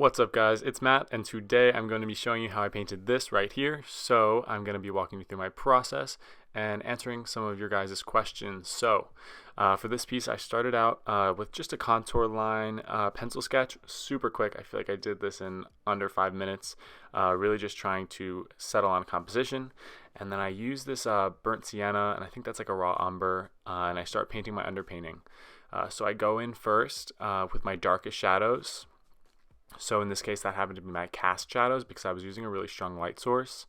What's up guys, it's Matt, and today I'm going to be showing you how I painted this right here. So I'm going to be walking you through my process and answering some of your guys' questions. So for this piece I started out with just a contour line pencil sketch, super quick. I feel like I did this in under 5 minutes, really just trying to settle on composition. And then I use this burnt sienna, and I think that's like a raw umber, and I start painting my underpainting. So I go in first with my darkest shadows. So in this case that happened to be my cast shadows because I was using a really strong light source.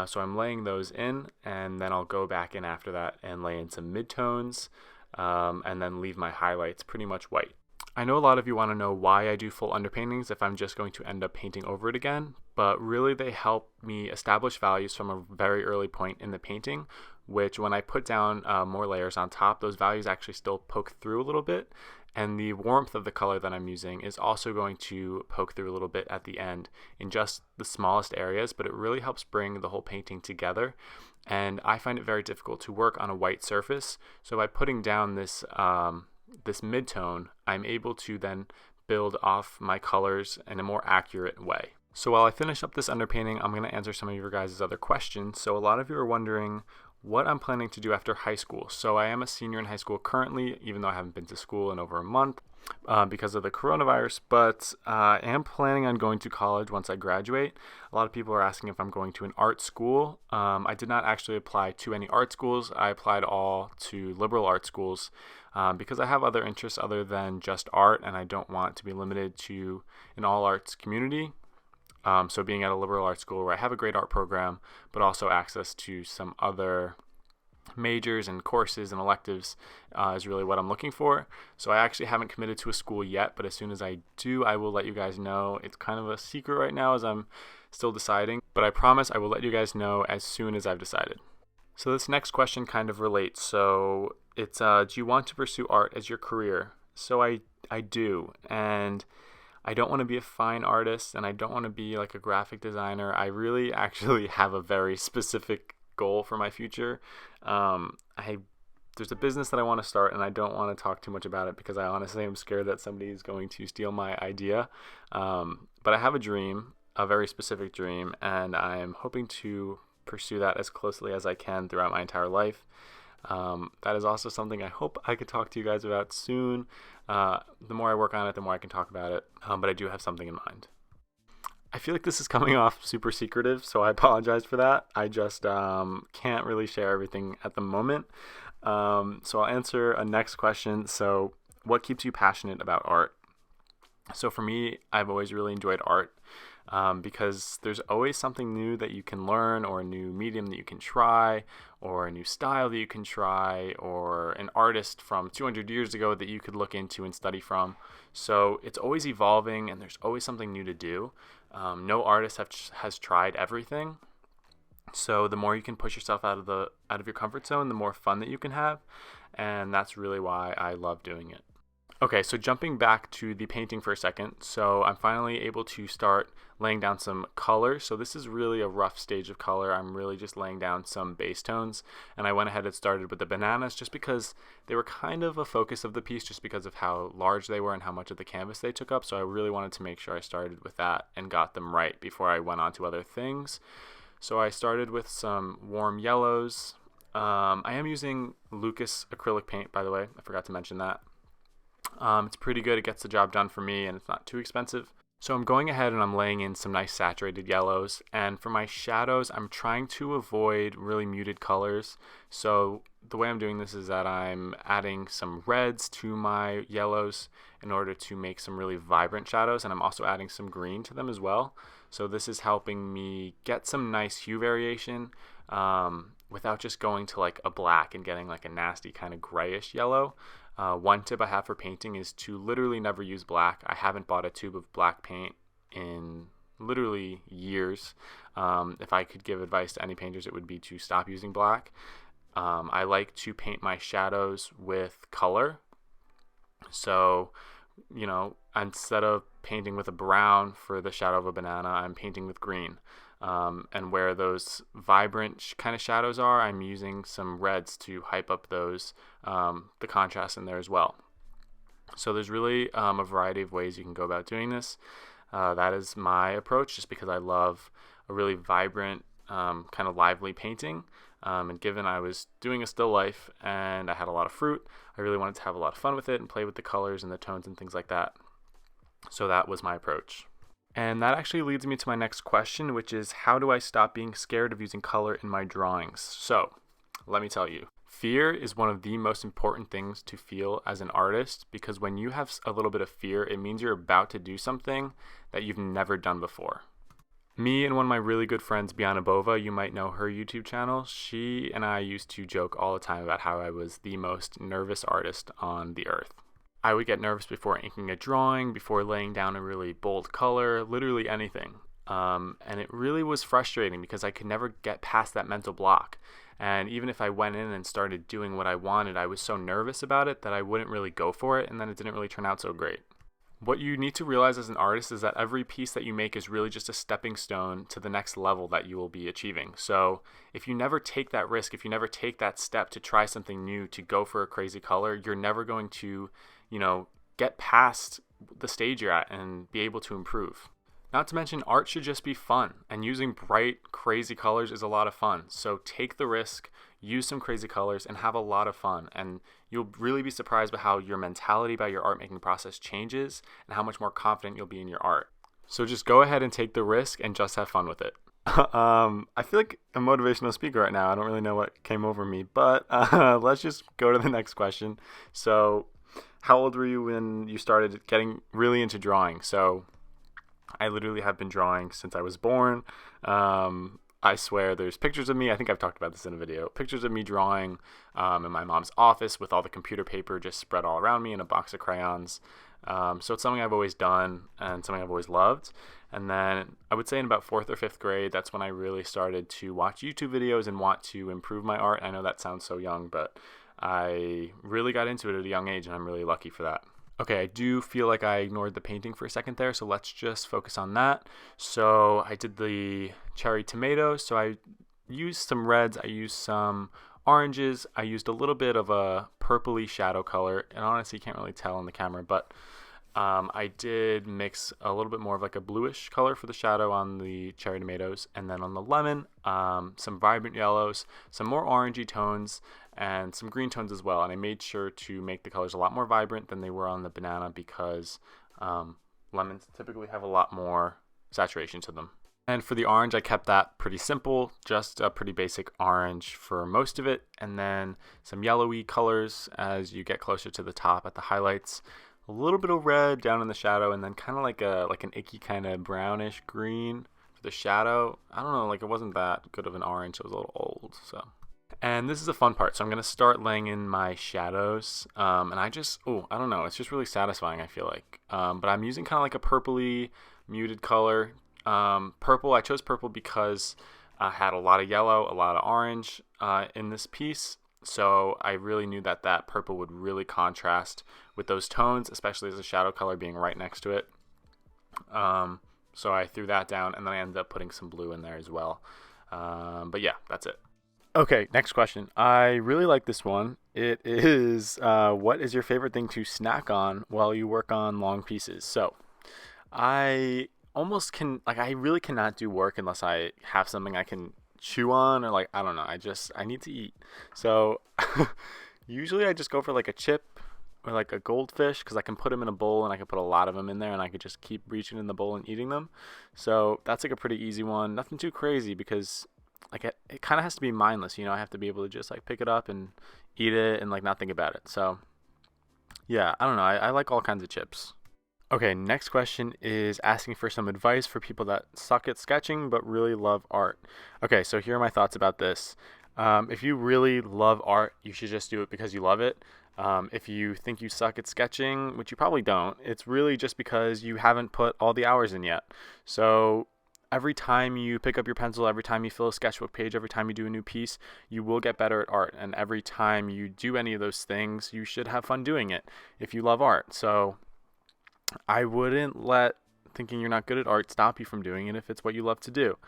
So I'm laying those in, and then I'll go back in after that and lay in some midtones, and then leave my highlights pretty much white. I know a lot of you want to know why I do full underpaintings if I'm just going to end up painting over it again, but really they help me establish values from a very early point in the painting, which when I put down more layers on top, those values actually still poke through a little bit. And the warmth of the color that I'm using is also going to poke through a little bit at the end in just the smallest areas, but it really helps bring the whole painting together. And I find it very difficult to work on a white surface. So by putting down this this midtone, I'm able to then build off my colors in a more accurate way. So while I finish up this underpainting, I'm going to answer some of your guys' other questions. So a lot of you are wondering what I'm planning to do after high school. So I am a senior in high school currently, even though I haven't been to school in over a month because of the coronavirus, but I am planning on going to college once I graduate. A lot of people are asking if I'm going to an art school. I did not actually apply to any art schools. I applied all to liberal art schools because I have other interests other than just art, and I don't want to be limited to an all arts community. So being at a liberal arts school where I have a great art program, but also access to some other majors and courses and electives is really what I'm looking for. So I actually haven't committed to a school yet, but as soon as I do, I will let you guys know. It's kind of a secret right now as I'm still deciding, but I promise I will let you guys know as soon as I've decided. So this next question kind of relates. So it's, do you want to pursue art as your career? So I do, and I don't want to be a fine artist, and I don't want to be like a graphic designer. I really actually have a very specific goal for my future. There's a business that I want to start, and I don't want to talk too much about it because I honestly am scared that somebody is going to steal my idea. But I have a dream, a very specific dream, and I'm hoping to pursue that as closely as I can throughout my entire life. That is also something I hope I could talk to you guys about soon. The more I work on it, the more I can talk about it, but I do have something in mind. I feel like this is coming off super secretive, so I apologize for that. I just can't really share everything at the moment. So I'll answer a next question. So what keeps you passionate about art? So for me, I've always really enjoyed art. Because there's always something new that you can learn, or a new medium that you can try, or a new style that you can try, or an artist from 200 years ago that you could look into and study from. So it's always evolving, and there's always something new to do. No artist has tried everything. So the more you can push yourself out of your comfort zone, the more fun that you can have, and that's really why I love doing it. Okay, so jumping back to the painting for a second, so I'm finally able to start laying down some color. So this is really a rough stage of color. I'm really just laying down some base tones, and I went ahead and started with the bananas just because they were kind of a focus of the piece, just because of how large they were and how much of the canvas they took up. So I really wanted to make sure I started with that and got them right before I went on to other things. So I started with some warm yellows. I am using LUKAS acrylic paint, by the way. I forgot to mention that. It's pretty good. It gets the job done for me, and it's not too expensive. So I'm going ahead and I'm laying in some nice saturated yellows, and for my shadows I'm trying to avoid really muted colors. So the way I'm doing this is that I'm adding some reds to my yellows in order to make some really vibrant shadows, and I'm also adding some green to them as well. So this is helping me get some nice hue variation without just going to like a black and getting like a nasty kind of grayish yellow. One tip I have for painting is to literally never use black. I haven't bought a tube of black paint in literally years. If I could give advice to any painters, it would be to stop using black. I like to paint my shadows with color. So, you know, instead of painting with a brown for the shadow of a banana, I'm painting with green. And where those vibrant kind of shadows are, I'm using some reds to hype up those, the contrast in there as well. So there's really a variety of ways you can go about doing this. That is my approach, just because I love a really vibrant, kind of lively painting. And given I was doing a still life and I had a lot of fruit, I really wanted to have a lot of fun with it and play with the colors and the tones and things like that. So that was my approach. And that actually leads me to my next question, which is, how do I stop being scared of using color in my drawings? So let me tell you, fear is one of the most important things to feel as an artist, because when you have a little bit of fear, it means you're about to do something that you've never done before. Me and one of my really good friends, Biana Bova, you might know her YouTube channel, she and I used to joke all the time about how I was the most nervous artist on the earth. I would get nervous before inking a drawing, before laying down a really bold color, literally anything. And it really was frustrating because I could never get past that mental block. And even if I went in and started doing what I wanted, I was so nervous about it that I wouldn't really go for it, and then it didn't really turn out so great. What you need to realize as an artist is that every piece that you make is really just a stepping stone to the next level that you will be achieving. So if you never take that risk, if you never take that step to try something new, to go for a crazy color, you're never going to, get past the stage you're at and be able to improve. Not to mention, art should just be fun, and using bright, crazy colors is a lot of fun. So take the risk, use some crazy colors, and have a lot of fun. And you'll really be surprised by how your mentality about your art making process changes and how much more confident you'll be in your art. So just go ahead and take the risk and just have fun with it. I feel like a motivational speaker right now. I don't really know what came over me, but let's just go to the next question. So how old were you when you started getting really into drawing? So I literally have been drawing since I was born. I swear there's pictures of me. I think I've talked about this in a video. Pictures of me drawing in my mom's office with all the computer paper just spread all around me and a box of crayons. So it's something I've always done and something I've always loved. And then I would say in about 4th or 5th grade, that's when I really started to watch YouTube videos and want to improve my art. I know that sounds so young, but I really got into it at a young age, and I'm really lucky for that. Okay, I do feel like I ignored the painting for a second there, so let's just focus on that. So I did the cherry tomatoes, so I used some reds, I used some oranges, I used a little bit of a purpley shadow color, and honestly you can't really tell on the camera, but I did mix a little bit more of like a bluish color for the shadow on the cherry tomatoes, and then on the lemon, some vibrant yellows, some more orangey tones, and some green tones as well. And I made sure to make the colors a lot more vibrant than they were on the banana, because lemons typically have a lot more saturation to them. And for the orange, I kept that pretty simple, just a pretty basic orange for most of it, and then some yellowy colors as you get closer to the top at the highlights. A little bit of red down in the shadow, and then kind of like an icky kind of brownish green for the shadow. I don't know, like it wasn't that good of an orange. It was a little old. So, and this is a fun part. So I'm gonna start laying in my shadows, and I don't know. It's just really satisfying, I feel like. But I'm using kind of like a purpley muted color. Purple. I chose purple because I had a lot of yellow, a lot of orange in this piece. So I really knew that purple would really contrast with those tones, especially as a shadow color being right next to it. So I threw that down, and then I ended up putting some blue in there as well. But yeah, that's it. Okay, next question. I really like this one. It is, what is your favorite thing to snack on while you work on long pieces? So I really cannot do work unless I have something I can chew on, or I don't know, I need to eat. So usually I just go for like a chip or like a goldfish, because I can put them in a bowl and I can put a lot of them in there and I could just keep reaching in the bowl and eating them. So that's like a pretty easy one, nothing too crazy, because it kind of has to be mindless, I have to be able to just pick it up and eat it and not think about it. So yeah, I don't know, I like all kinds of chips. Okay, next question is asking for some advice for people that suck at sketching but really love art. Okay, so here are my thoughts about this. If you really love art, you should just do it because you love it. If you think you suck at sketching, which you probably don't, it's really just because you haven't put all the hours in yet. So every time you pick up your pencil, every time you fill a sketchbook page, every time you do a new piece, you will get better at art. And every time you do any of those things, you should have fun doing it if you love art. So I wouldn't let thinking you're not good at art stop you from doing it if it's what you love to do.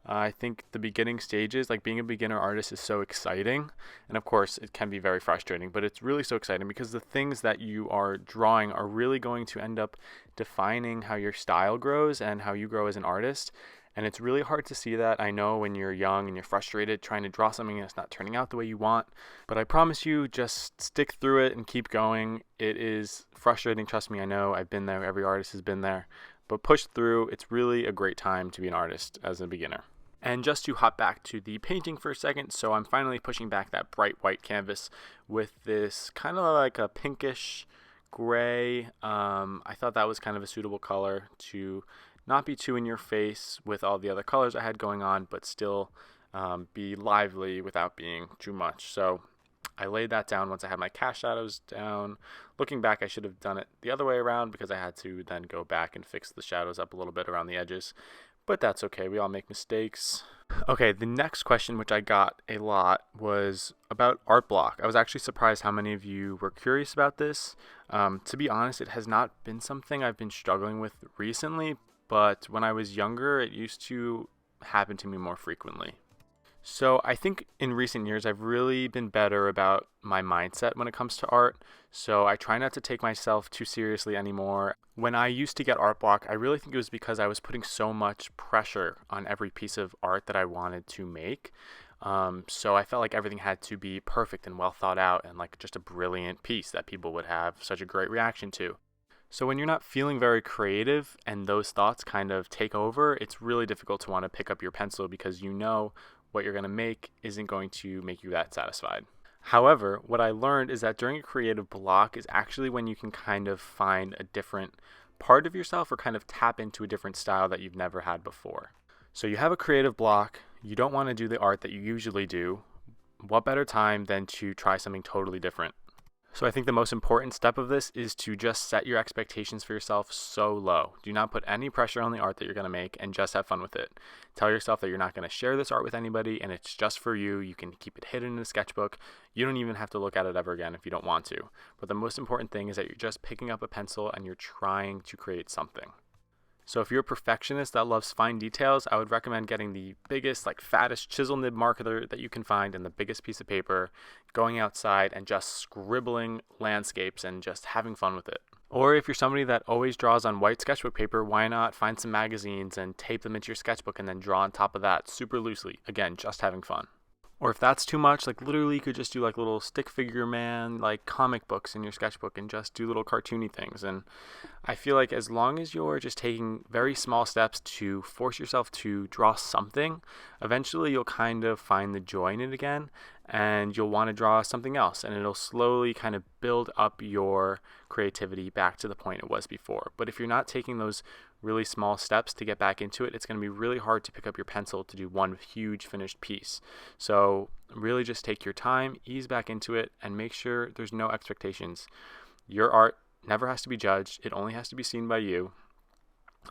I think the beginning stages, like being a beginner artist, is so exciting. And of course, it can be very frustrating, but it's really so exciting because the things that you are drawing are really going to end up defining how your style grows and how you grow as an artist. And it's really hard to see that, I know, when you're young and you're frustrated trying to draw something and it's not turning out the way you want. But I promise you, just stick through it and keep going. It is frustrating, trust me, I know. I've been there. Every artist has been there. But push through. It's really a great time to be an artist as a beginner. And just to hop back to the painting for a second, so I'm finally pushing back that bright white canvas with this kind of like a pinkish gray. I thought that was kind of a suitable color to not be too in your face with all the other colors I had going on, but still be lively without being too much. So I laid that down once I had my cast shadows down. Looking back, I should have done it the other way around because I had to then go back and fix the shadows up a little bit around the edges. But that's okay, we all make mistakes. Okay, the next question, which I got a lot, was about art block. I was actually surprised how many of you were curious about this. To be honest, it has not been something I've been struggling with recently, but when I was younger, it used to happen to me more frequently. So I think in recent years, I've really been better about my mindset when it comes to art. So I try not to take myself too seriously anymore. When I used to get art block, I really think it was because I was putting so much pressure on every piece of art that I wanted to make. So I felt like everything had to be perfect and well thought out and like just a brilliant piece that people would have such a great reaction to. So when you're not feeling very creative and those thoughts kind of take over, it's really difficult to want to pick up your pencil because you know what you're going to make isn't going to make you that satisfied. However, what I learned is that during a creative block is actually when you can kind of find a different part of yourself or kind of tap into a different style that you've never had before. So you have a creative block, you don't want to do the art that you usually do. What better time than to try something totally different? So I think the most important step of this is to just set your expectations for yourself so low. Do not put any pressure on the art that you're going to make and just have fun with it. Tell yourself that you're not going to share this art with anybody and it's just for you. You can keep it hidden in a sketchbook. You don't even have to look at it ever again if you don't want to. But the most important thing is that you're just picking up a pencil and you're trying to create something. So if you're a perfectionist that loves fine details, I would recommend getting the biggest, like fattest chisel nib marker that you can find and the biggest piece of paper, going outside and just scribbling landscapes and just having fun with it. Or if you're somebody that always draws on white sketchbook paper, why not find some magazines and tape them into your sketchbook and then draw on top of that super loosely. Again, just having fun. Or if that's too much, like literally you could just do like little stick figure man, like comic books in your sketchbook and just do little cartoony things. And I feel like as long as you're just taking very small steps to force yourself to draw something, eventually you'll kind of find the joy in it again and you'll want to draw something else and it'll slowly kind of build up your creativity back to the point it was before. But if you're not taking those really small steps to get back into it, it's going to be really hard to pick up your pencil to do one huge finished piece. So really just take your time, ease back into it, and make sure there's no expectations. Your art never has to be judged. It only has to be seen by you.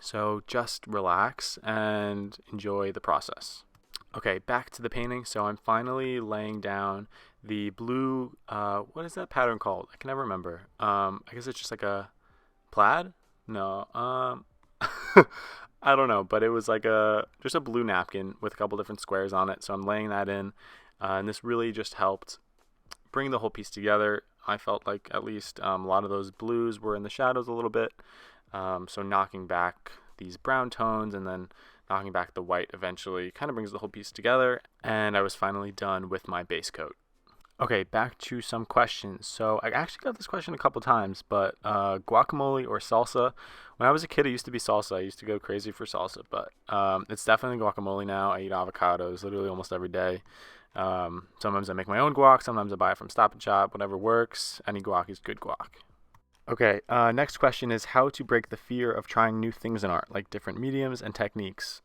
So just relax and enjoy the process. Okay, back to the painting. So I'm finally laying down the blue, what is that pattern called? I can never remember. I guess it's just like a plaid? No, I don't know, but it was like just a blue napkin with a couple different squares on it. So I'm laying that in, and this really just helped bring the whole piece together. I felt like at least a lot of those blues were in the shadows a little bit. So knocking back these brown tones and then knocking back the white eventually kind of brings the whole piece together. And I was finally done with my base coat. Okay, back to some questions. So I actually got this question a couple times, but guacamole or salsa? When I was a kid, it used to be salsa. I used to go crazy for salsa, but it's definitely guacamole now. I eat avocados literally almost every day. Sometimes I make my own guac. Sometimes I buy it from Stop and Shop. Whatever works. Any guac is good guac. Okay, next question is how to break the fear of trying new things in art, like different mediums and techniques.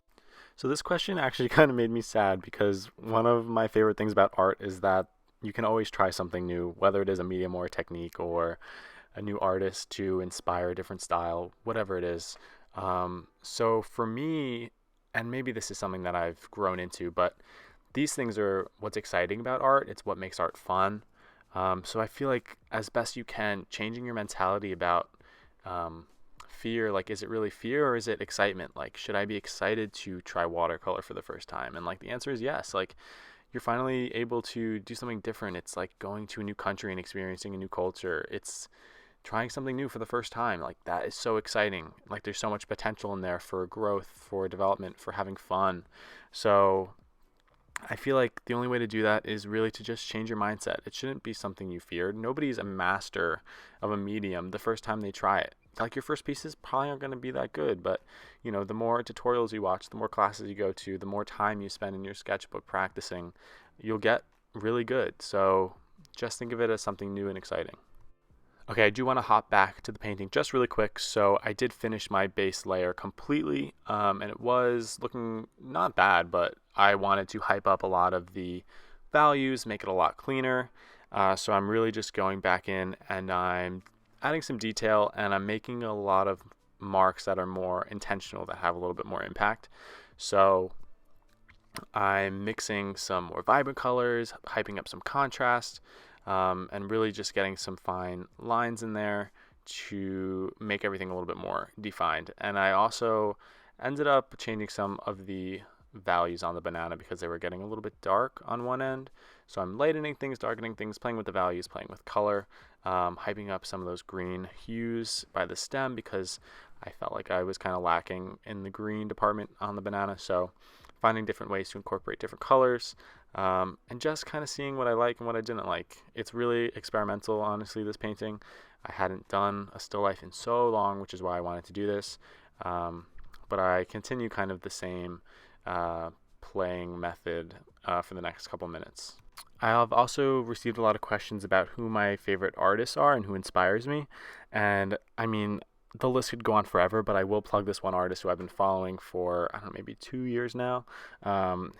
So this question actually kind of made me sad because one of my favorite things about art is that you can always try something new, whether it is a medium or a technique or a new artist to inspire a different style, whatever it is. So for me, and maybe this is something that I've grown into, but these things are what's exciting about art. It's what makes art fun. So I feel like as best you can, changing your mentality about fear, like, is it really fear or is it excitement? Like, should I be excited to try watercolor for the first time? And like the answer is yes. Like, you're finally able to do something different. It's like going to a new country and experiencing a new culture. It's trying something new for the first time. Like, that is so exciting. Like, there's so much potential in there for growth, for development, for having fun. So I feel like the only way to do that is really to just change your mindset. It shouldn't be something you feared. Nobody's a master of a medium the first time they try it. Like, your first pieces probably aren't going to be that good, but the more tutorials you watch, the more classes you go to, the more time you spend in your sketchbook practicing, you'll get really good. So just think of it as something new and exciting. Okay, I do want to hop back to the painting just really quick. So I did finish my base layer completely, and it was looking not bad, but I wanted to hype up a lot of the values, make it a lot cleaner. So I'm really just going back in and I'm adding some detail, and I'm making a lot of marks that are more intentional, that have a little bit more impact. So I'm mixing some more vibrant colors, hyping up some contrast, and really just getting some fine lines in there to make everything a little bit more defined. And I also ended up changing some of the values on the banana because they were getting a little bit dark on one end. So I'm lightening things, darkening things, playing with the values, playing with color, hyping up some of those green hues by the stem because I felt like I was kind of lacking in the green department on the banana. So finding different ways to incorporate different colors, and just kind of seeing what I like and what I didn't like. It's really experimental, honestly, this painting. I hadn't done a still life in so long, which is why I wanted to do this. But I continue kind of the same playing method for the next couple minutes. I have also received a lot of questions about who my favorite artists are and who inspires me. And I mean, the list could go on forever, but I will plug this one artist who I've been following for, I don't know, maybe 2 years now.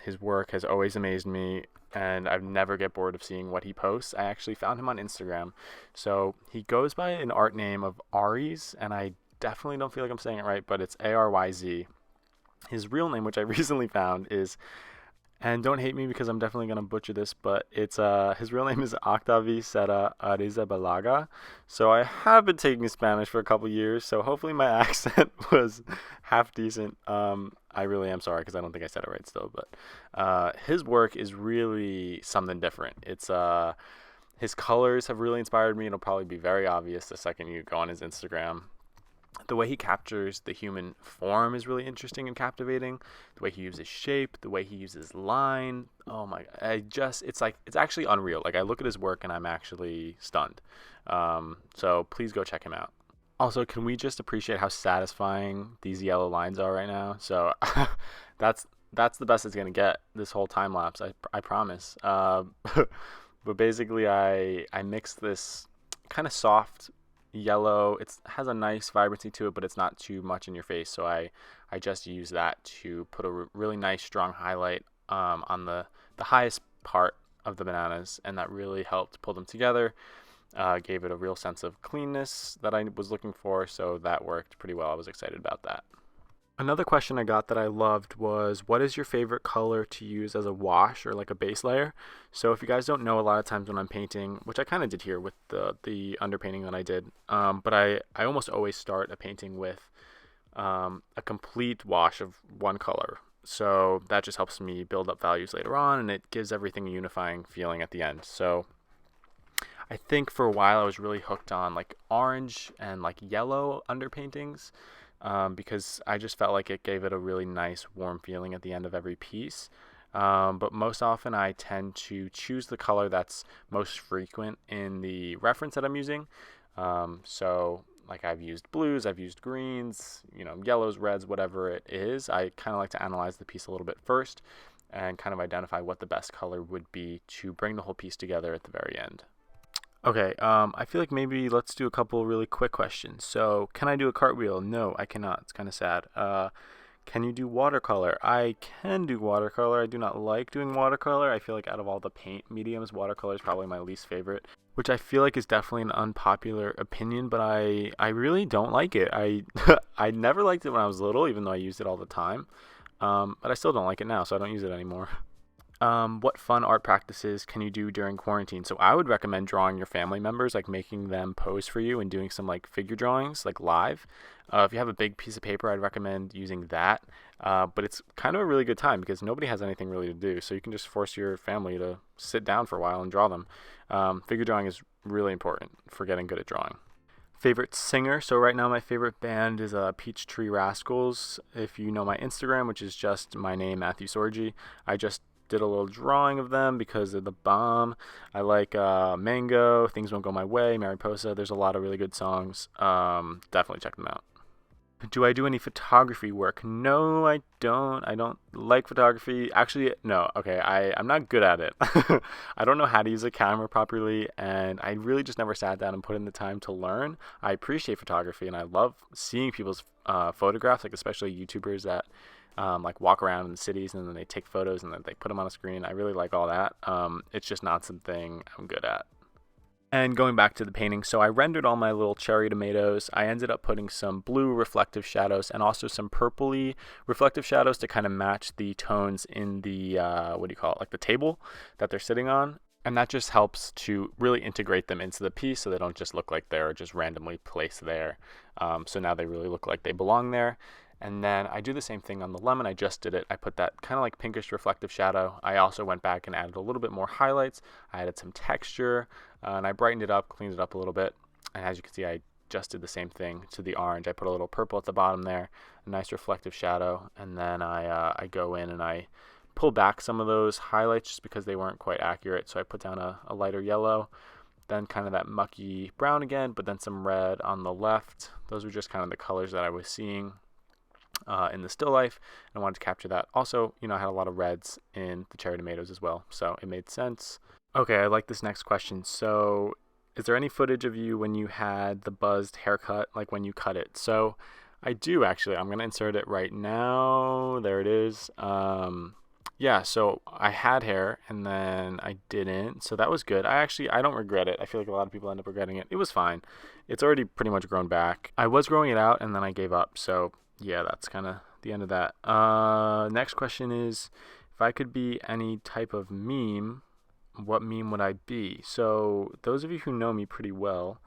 His work has always amazed me, and I never get bored of seeing what he posts. I actually found him on Instagram. So he goes by an art name of Aries, and I definitely don't feel like I'm saying it right, but it's Aryz. His real name, which I recently found, is, and don't hate me because I'm definitely going to butcher this, but it's his real name is Octavi Sera Arrizabalaga. So I have been taking Spanish for a couple years, so hopefully my accent was half decent. I really am sorry because I don't think I said it right still, but his work is really something different. It's his colors have really inspired me. It'll probably be very obvious the second you go on his Instagram. The way he captures the human form is really interesting and captivating. The way he uses shape, the way he uses line. Oh my, it's actually unreal. Like, I look at his work and I'm actually stunned. So please go check him out. Also, can we just appreciate how satisfying these yellow lines are right now? So that's the best it's going to get, this whole time lapse. I promise. But basically I mixed this kind of soft yellow. It has a nice vibrancy to it, but it's not too much in your face. So I just use that to put a really nice strong highlight on the highest part of the bananas, and that really helped pull them together. Gave it a real sense of cleanness that I was looking for, so that worked pretty well. I was excited about that. Another question I got that I loved was, what is your favorite color to use as a wash or like a base layer? So if you guys don't know, a lot of times when I'm painting, which I kind of did here with the underpainting that I did, but I almost always start a painting with a complete wash of one color. So that just helps me build up values later on, and it gives everything a unifying feeling at the end. So I think for a while I was really hooked on like orange and like yellow underpaintings. Because I just felt like it gave it a really nice warm feeling at the end of every piece. But most often I tend to choose the color that's most frequent in the reference that I'm using. So like I've used blues, I've used greens, yellows, reds, whatever it is. I kind of like to analyze the piece a little bit first and kind of identify what the best color would be to bring the whole piece together at the very end. Okay, I feel like maybe let's do a couple really quick questions. So, can I do a cartwheel? No, I cannot. It's kind of sad. Can you do watercolor? I can do watercolor. I do not like doing watercolor. I feel like out of all the paint mediums, watercolor is probably my least favorite, which I feel like is definitely an unpopular opinion, but I really don't like it. I never liked it when I was little, even though I used it all the time. But I still don't like it now, so I don't use it anymore. What fun art practices can you do during quarantine? So I would recommend drawing your family members, like making them pose for you and doing some like figure drawings, like live. If you have a big piece of paper, I'd recommend using that. But it's kind of a really good time because nobody has anything really to do. So you can just force your family to sit down for a while and draw them. Figure drawing is really important for getting good at drawing. Favorite singer? So right now my favorite band is Peachtree Rascals. If you know my Instagram, which is just my name, Matthew Sorgi, I just did a little drawing of them because of the bomb. I like Mango, Things Won't Go My Way, Mariposa. There's a lot of really good songs. Definitely check them out. Do I do any photography work? No, I don't. I don't like photography. Actually, no. Okay, I'm not good at it. I don't know how to use a camera properly, and I really just never sat down and put in the time to learn. I appreciate photography, and I love seeing people's photographs, like especially YouTubers that like walk around in the cities and then they take photos and then they put them on a screen. I really like all that. It's just not something I'm good at. And going back to the painting, so I rendered all my little cherry tomatoes. I ended up putting some blue reflective shadows and also some purpley reflective shadows to kind of match the tones in the, like the table that they're sitting on. And that just helps to really integrate them into the piece so they don't just look like they're just randomly placed there. So now they really look like they belong there. And then I do the same thing on the lemon. I just did it. I put that kind of like pinkish reflective shadow. I also went back and added a little bit more highlights. I added some texture and I brightened it up, cleaned it up a little bit. And as you can see, I just did the same thing to the orange. I put a little purple at the bottom there, a nice reflective shadow. And then I go in and I pull back some of those highlights just because they weren't quite accurate. So I put down a lighter yellow, then kind of that mucky brown again, but then some red on the left. Those were just kind of the colors that I was seeing in the still life, and I wanted to capture that. Also, I had a lot of reds in the cherry tomatoes as well, so it made sense. Okay, I like this next question. So, is there any footage of you when you had the buzzed haircut, like when you cut it? So, I do actually. I'm gonna insert it right now. There it is. Yeah, so I had hair and then I didn't, so that was good. I don't regret it. I feel like a lot of people end up regretting it. It was fine. It's already pretty much grown back. I was growing it out and then I gave up, so yeah, that's kind of the end of that. Next question is, if I could be any type of meme, what meme would I be? So those of you who know me pretty well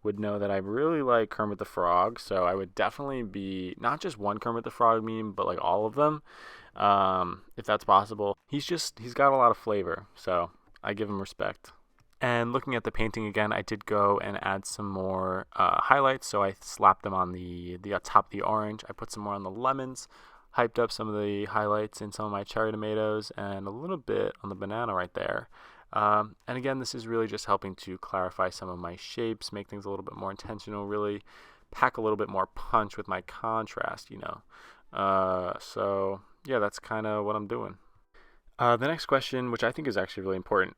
would know that I really like Kermit the Frog, so I would definitely be not just one Kermit the Frog meme, but like all of them, if that's possible. He's got a lot of flavor, so I give him respect. And looking at the painting again, I did go and add some more highlights. So I slapped them on the top of the orange. I put some more on the lemons, hyped up some of the highlights in some of my cherry tomatoes, and a little bit on the banana right there. And again, this is really just helping to clarify some of my shapes, make things a little bit more intentional, really pack a little bit more punch with my contrast, So yeah, that's kind of what I'm doing. The next question, which I think is actually really important,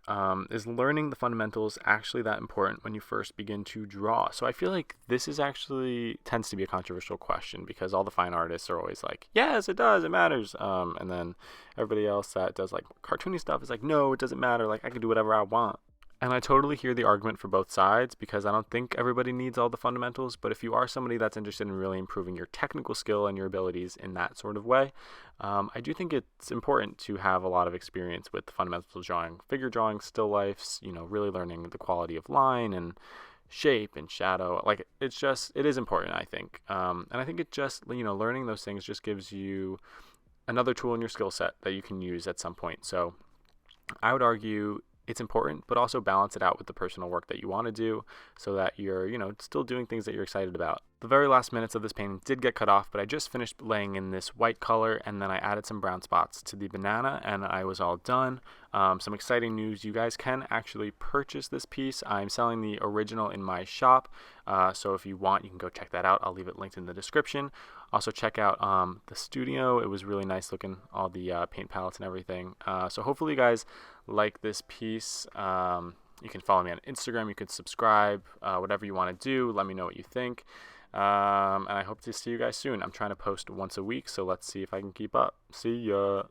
is learning the fundamentals actually that important when you first begin to draw? So I feel like this is actually tends to be a controversial question because all the fine artists are always like, yes, it does, it matters. And then everybody else that does like cartoony stuff is like, no, it doesn't matter. Like I can do whatever I want. And I totally hear the argument for both sides because I don't think everybody needs all the fundamentals, but if you are somebody that's interested in really improving your technical skill and your abilities in that sort of way, I do think it's important to have a lot of experience with the fundamentals of drawing, figure drawing, still lifes, really learning the quality of line and shape and shadow. Like it is important, I think. And I think it just, learning those things just gives you another tool in your skill set that you can use at some point. So I would argue it's important, but also balance it out with the personal work that you want to do so that you're, still doing things that you're excited about. The very last minutes of this painting did get cut off, but I just finished laying in this white color and then I added some brown spots to the banana and I was all done. Some exciting news, you guys can actually purchase this piece. I'm selling the original in my shop, so if you want, you can go check that out. I'll leave it linked in the description. Also check out the studio. It was really nice looking, all the paint palettes and everything. So hopefully you guys like this piece. You can follow me on Instagram. You can subscribe, whatever you want to do. Let me know what you think. And I hope to see you guys soon. I'm trying to post once a week, so let's see if I can keep up. See ya.